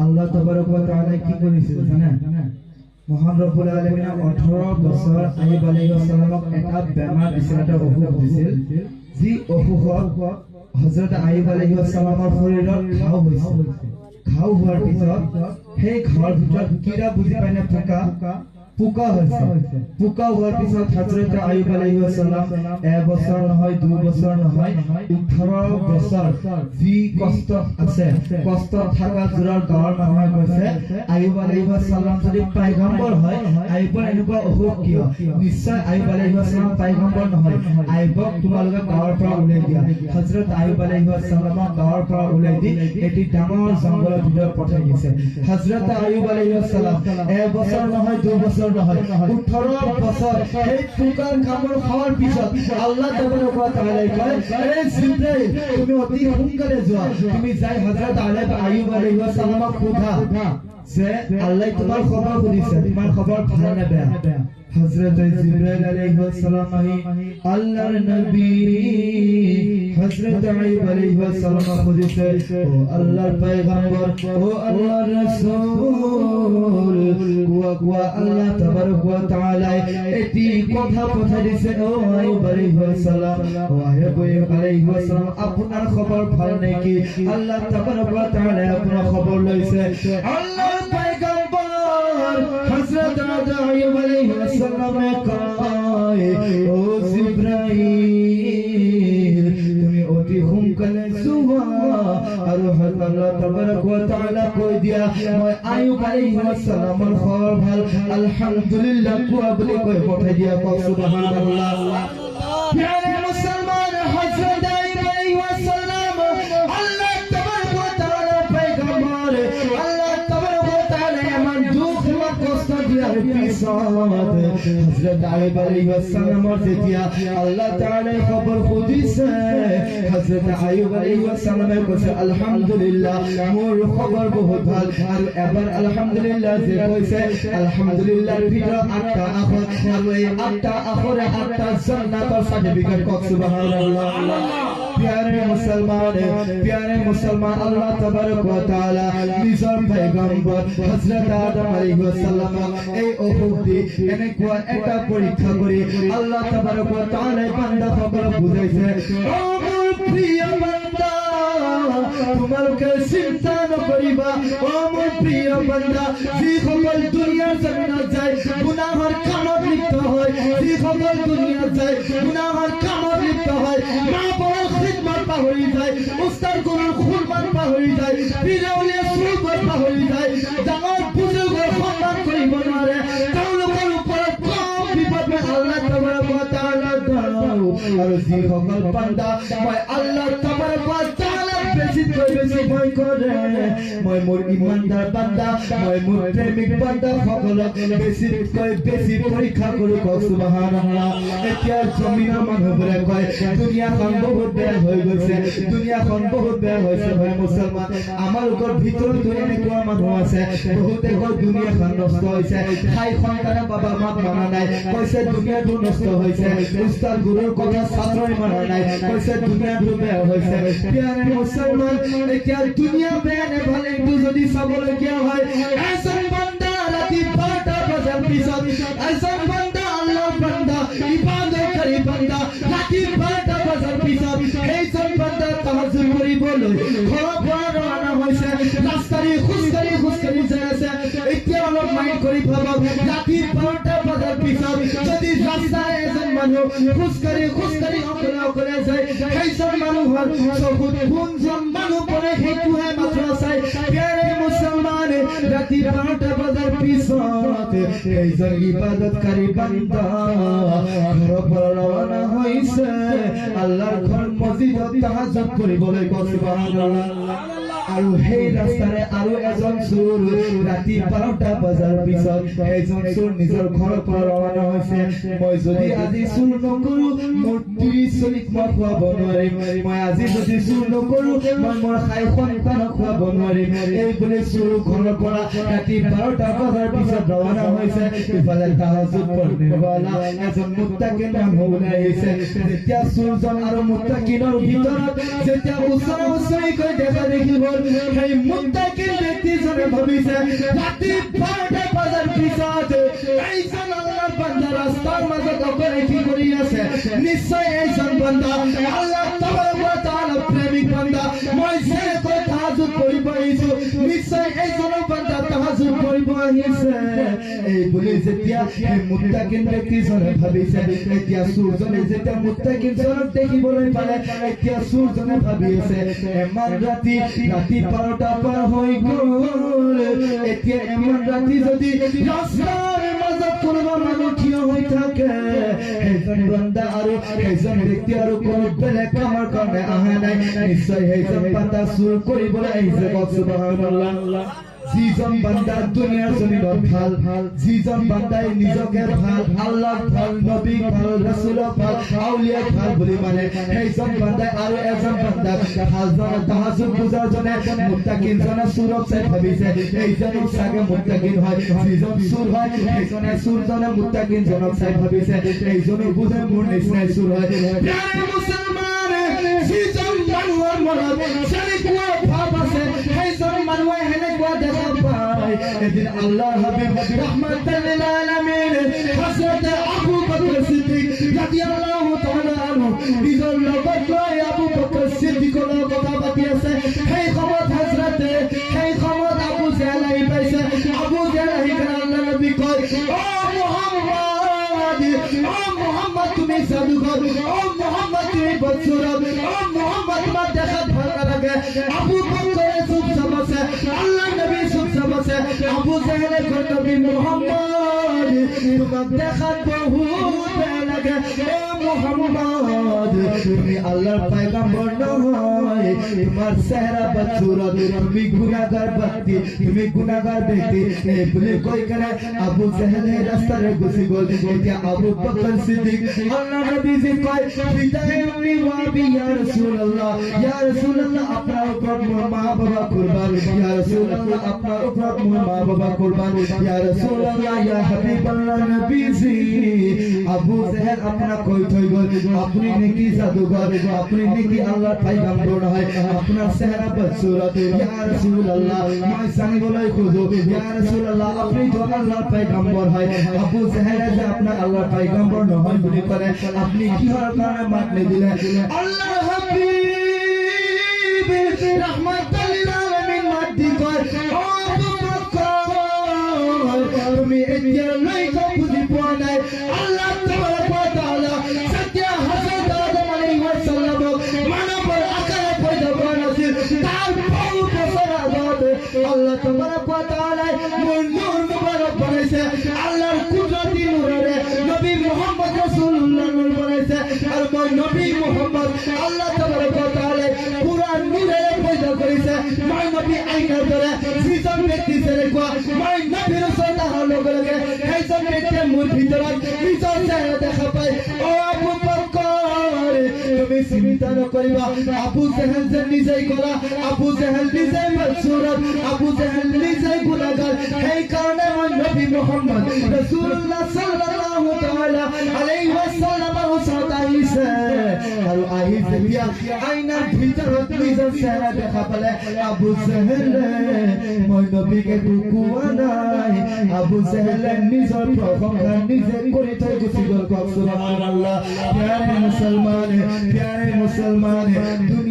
আল্লাহ তাবারক ওয়া তাআলা কি করেছিল জানেন মহান রব্বুল আলামিন 18 বছর আইয়ুব আলাইহিস সালামক এটা বেমাৰ দিছিল এটা অসুখ দিছিল যি অসুখত হযরত আইয়ুব আলাইহিস সালামৰ শৰীৰত ঘাও হৈছিল ঘাও হোৱাৰ পিছত সেই ঘাওৰ ভিতৰত কিৰা বুজি পায় না পোকা হৈছে পোকা হোৱাৰ পিছত হযরত আইয়ুব আলাইহিস সালাম 1 বছৰ নহয় 2 বছৰ নহয় 18 বছৰ যি কষ্ট আছে কষ্ট থাকা জোৰৰ গাঁৱৰ মানুহে কৈছে আইয়ুব আলাইহিস সালাম যদি পয়গম্বৰ হয় আইয়ুবৰ এনেকুৱা অসুখ কিয় নিশ্চয় আইয়ুব আলাইহিস সালাম পয়গম্বৰ নহয় আইয়ুবক তোমালোকে গাঁৱৰ পৰা উলাই দিয়া হযরত আইয়ুব আলাইহিস সালামক গাঁৱৰ পৰা উলাই দি এটি ডাঙৰ জংগলৰ ভিতৰত পঠাই দিছে হযরত আইয়ুব আলাইহিস সালাম 1 বছৰ নহয় 2 বছৰ নহয় 18 বছর এই ফুকার কামড় খাওয়ার পিছত আল্লাহ তাবারক ওয়া তাআলা কয় এ জিবরাইল তুমি অতি হুঙ্কারে যাও তুমি যাই হযরত আইয়ুব আলাইহিস সালামক খুদা যে আল্লাহ তোমার খবর দিছে তোমার খবর ভালো না বেয়া হযরত জিবরাইল আলাইহিস সালাম আল্লাহর নবী হযরত আইয়ুব আলাইহিস সালাম খুদিছে ও আল্লাহর পয়গম্বর ও আল্লাহর রাসূল কুয়া আল্লাহ তাবারক ওয়া তাআলা এটি কথা পাঠাই দিছে ও আইয়ুব আলাইহিস সালাম ও আইয়ুব আলাইহিস সালাম আপনার খবর ভালো নাকি আল্লাহ তাবারক ওয়া তাআলা আপনার খবর লইছে আল্লাহর পয়গম্বর হযরত আইয়ুব আলাইহিস সালাম কয় ও জিবরাইল তুমি অতি হুঙ্কারে সুবা আর আল্লাহ তাবারক ওয়া তাআলা কই দিয়া মই আইয়ুব আলাইহিস সালামের খবর ভাল আলহামদুলিল্লাহ কুয়া বলে কই পাঠাই দিয়া সুবহানাল্লাহ প্যারে মুসলমান হযরত আইয়ুব আলাইহিস সালাম আল্লাহ তাবারক ওয়া তাআলা পয়গম্বর আল্লাহ তাবারক ওয়া তাআলা এমন দুঃখ এবং কষ্ট দিয়ার পিছত হযরত আইয়ুব আলাইহিস সালামের যেতিয়া আল্লাহ তাআলা খবর খুদিছে হযরত আইয়ুব আলাইহিস সালামে কইছে আলহামদুলিল্লাহ মোর খবর বহুত ভাল আর এবার আলহামদুলিল্লাহ যে কইছে আলহামদুলিল্লাহর ভিতর 8টা আখর আর এই 8টা আখরে 8টা জান্নাতের সার্টিফিকেট কত সুবহানাল্লাহ प्यारे मुसलमान अल्लाह तबारक व तआला निजर पैगम्बर हजरत आदम अलैहिस सालाम এই অসুখ দি এনেকুৱা এটা পৰীক্ষা কৰি আল্লাহ তবাৰক व तआला বান্দা সকল বুজাইছে ও মোৰ প্ৰিয় বান্দা তোমালোকে চিন্তা নকৰিবা ও মোৰ প্ৰিয় বান্দা যি সকল দুনিয়াৰ জমিনত যায় গুনাহৰ কামত লিপ্ত হয় যি সকল দুনিয়াত যায় গুনাহৰ কামত লিপ্ত হয় মা বড় খিদমত পাহৰি যায় উস্তাদ গুৰুৰ খুৰমান পাহৰি যায় পীৰাউলিয়া সুৰবাৰ পাহৰি যায় ডাঙৰ বুজুৰ্গৰ সন্মান কৰিব নোৱাৰে তেওঁলোকৰ ওপৰত কম বিপদ আল্লাহ তবাৰক व तआला আৰু যি সকল বান্দা মই আল্লাহ তবাৰক व तआला বেশি ভয় কৰে মই মোৰ ইমানদার বান্দা মই মোৰ প্ৰেমিক বান্দা সকলক বেশি পৰীক্ষা কৰো সুবহানাল্লাহ এতিয়া জমিনৰ মানুহবোৰে কয় দুনিয়াখন বহুত বেয়া হৈ গৈছে দুনিয়াখন বহুত বেয়া হৈছে ভাই মুছলমান আমাৰ ওপৰত ভিতৰত এনেকুৱা মানুহ আছে বহুতে কয় দুনিয়াখন নষ্ট হৈছে খাই সন্তানে বাবা মাক মানা নাই কৈছে দুনিয়াটো নষ্ট হৈছে উস্তাদ গুৰুৰ কথা ছাত্ৰই মানা নাই কৈছে দুনিয়াটো বেয়া হৈছে প্যারে মুসলমান এতিয়া দুনিয়া বেয়া নে ভালে একটু যদি চাবলগীয়া হয় এজন বান্দা ৰাতি 12টা বজাৰ পিছত এজন বান্দা আল্লাহৰ বান্দা ইবাদত কৰি বান্দা ৰাতি 12টা বজাৰ পিছত এইজন বান্দা তাহাজ্জুদ কৰিবলৈ ঘৰৰ পৰা ৰওনা হৈছে ৰাস্তাৰে খোজকাঢ়ি যাই আছে এতিয়া অলপ মাইন্ড কৰি ভাবক ৰাতি 12টা বজাৰ পিছত যদি ৰাস্তাৰে এজন মানুহ খোজকাঢ়ি অকলে যায় সেইজন মানুহৰ চকুত কোনজন মানুহ পৰে সেইটোহে মাত্ৰ চাই প্যারে মুছলমান ৰাতি 12টা বজাৰ পিছত এইজন ইবাদতকাৰী বান্দা ঘৰৰ পৰা ৰওনা হৈছে আল্লাহৰ ঘৰ মছজিদত তাহাজ্জুদ কৰিবলৈ সুবহানাল্লাহ আৰু সেই ৰাস্তাৰে আৰু এজন চোৰ ৰাতি 12টা বজাৰ পিছত এজন চোৰ নিজৰ ঘৰৰ পৰা ৰওনা হৈছে মই যদি আজি চুৰ নকৰো মোৰ 30-40 মই খুৱাব নোৱাৰিম মই আজি যদি চুৰ নকৰো মই মোৰ খাই সন্তানক খুৱাব নোৱাৰিম এই বুলি চোৰ ঘৰৰ পৰা ৰাতি 12টা বজাৰ পিছত ৰওনা হৈছে ইফালে তাহাজ্জুদ পঢ়িবলা এজন মুত্তাকিন মানুহ ওলাই আহিছে যেতিয়া চোৰজন আৰু মুত্তাকিনৰ ভিতৰত যেতিয়া ওচৰা-ওচৰিকৈ দেখা দেখিব সেই মুত্তাকিন ব্যক্তিজনে ভাবিছে রাতি 12টা বাজার পিছাতে এইজন আল্লাহর বান্দা রাস্তার মাঝে দখলে কি করি আছে নিশ্চয় এইজন বান্দা আল্লাহ তাবারক ওয়া তাআলা প্রেমিক বান্দা মই সে তো তাহাজ্জুদ করিব আইছো নিশ্চয় এইজন বান্দা তাহাজ্জুদ করিব আইছে এই বলে যেতিয়া এই মুত্তাকিন ব্যক্তিজনে ভাবিছে এতিয়া সূৰ্যনে যেতিয়া মুত্তাকিন জনক দেখিবলৈ পালে এতিয়া সূৰ্যনে ভাবিছে এমান ৰাতি 12টা পাৰ হৈ গ'ল এতিয়া এমান ৰাতি যদি ৰাস্তাৰ মাজত কোনোবা মানুহ থিয় হৈ থাকে সেইজন বান্দা আৰু সেইজন ব্যক্তি আৰু কোনো বেলেগ কামৰ কাৰণে অহা নাই নিশ্চয় সেইজন বান্দা চুৰ কৰিবলৈ আহিছে সুবহানাল্লাহ যিজন বান্দা দুনিয়াৰ জমিনত ভাল যিজন বান্দাই নিজকে ভাল আল্লাহ ভাল নবী ভাল ৰাসূলক ভাল আউলিয়া ভাল বুলি মানে সেইজন বান্দাই আৰু এজন বান্দা ভালজন তাহাজ্জুদ পূজাৰ জনে মুত্তাকিন জনে চুৰক চাই ভাবিছে এইজন চাগে মুত্তাকিন হয় যিজন চুৰ হয় সেইজনে চুৰজনে মুত্তাকিন জনক চাই ভাবিছে এইজনে বুজে মোৰ নিচিনাই চুৰ হয় প্ৰিয় মুছলমান যিজন মানুহৰ মনত চাৰিকুৱা ভাৱ আছে সেইজন মানুহে হেনেকুৱা দেখা পায় এদিন আল্লাহৰ হাবিব রাহমাতাল লিল আলামিন হযরত আবু বকর সিদ্দিক রাদিয়াল্লাহু তাআলা আনহু নিজর লগত লৈ আবু বকর সিদ্দিকৰ কথা পাতি আছে সেই সময়ত হযরতে সেই সময়ত আবু জাহেল আহি পাইছে আবু জাহেল আহি আল্লাহৰ নবী কয় ও মুহাম্মদ তুমি জাদুঘর ও মুহাম্মদ তুমি বদসুরত ও মুহাম্মদ তোমার দেখা ভাল লাগে আবু বকর চুপচাপ আছে আল্লাহর নবী চুপচাপ আছে আবু জাহেলের কয় নবী মুহাম্মদ তোমার দেখা বহুত ভাল লাগে ও মুহাম্মদ তুমি আল্লাহর পয়গম্বর নয় তোমার চেহারা বদসুরত তুমি গুনাহগার ব্যক্তি তুমি গুনাহগার ব্যক্তি এই বলে কই করে আবু জাহেলের রাস্তায় গুছি গল এতিয়া আবু বকর সিদ্দিক আল্লাহর নবী জি কয় বিদায় উনি ওয়াবি ইয়া রাসূলুল্লাহ আপনার উপর মোর মা বাবা কুরবান ইয়া রাসূলুল্লাহ আপনার উপর মোর মা বাবা কুরবান ইয়া রাসূলুল্লাহ ইয়া হাবিবাল্লাহ নবী জি আবু জাহেল আপনা কই থই গল আপনি নাকি জাদুঘর আপনি নাকি আল্লাহর পয়গম্বর হয় আপনার চেহারা বদসুরত ইয়া রাসূলুল্লাহ মই জানিবলৈ খুঁজো ইয়া রাসূলুল্লাহ আপনি তো আল্লাহর পয়গম্বর হয় আবু জাহেল যে আপনার আল্লাহর পয়গম্বর নহয় বুলি করে আপনি কিহৰ কাৰণে মাত নিদিলে আল্লাহৰ হাবিব রাহমাতাল লিল আলামিন মাত দি কয় ও আবু বকর তুমি এতিয়া লৈকে বুজি পোৱা নাই আল্লাহ তাবারক ওয়া তাআলা সত্য হযরত আদম আলাইহিস সালাম মানৱৰ আকাৰে পয়দা কৰিছিল তাৰ বহু বছৰ আগতে আল্লাহ তাবারক ওয়া তাআলা নূর মুবারক বানাইছে আল্লাহর কুদরতি নূরেৰে নবী মুহাম্মদ রাসূলুল্লাহ নূর বানাইছে আর মই নবী মুহাম্মদ আল্লাহ তাবারক ওয়া তাআলা পুরা নূরেৰে পয়দা কৰিছে মই নবী আইনাৰ দৰে যিজন ব্যক্তি যেনেকুৱা মই নবীৰ ওচৰত অহাৰ লগে লগে সেইজন ব্যক্তিয়ে মোৰ ভিতৰত নিজৰ চেহেৰা দেখা পায় ও আবু বকৰ তুমি চিন্তা নকৰিবা আবু জাহেল যে নিজেই কৰা আবু জাহেল নিজেই বদসুরত আবু জাহেল নিজেই গুনাহগার সেই কাৰণে মই নবী মুহাম্মদ রাসূলুল্লাহ সাল্লাল্লাহু তাআলা আলাইহি ওয়াসাল্লামৰ ওচৰত আহিছে আৰু আহি যেতিয়া আইনাৰ ভিতৰত নিজৰ চেহেৰা দেখা পালে আবু জাহেল মই নবীকে কোৱা নাই আবু জাহেল নিজৰ প্ৰশংসা নিজে কৰি থৈ গুচি গ'ল সুবহানাল্লাহ প্যারে মুসলমান দুনিয়া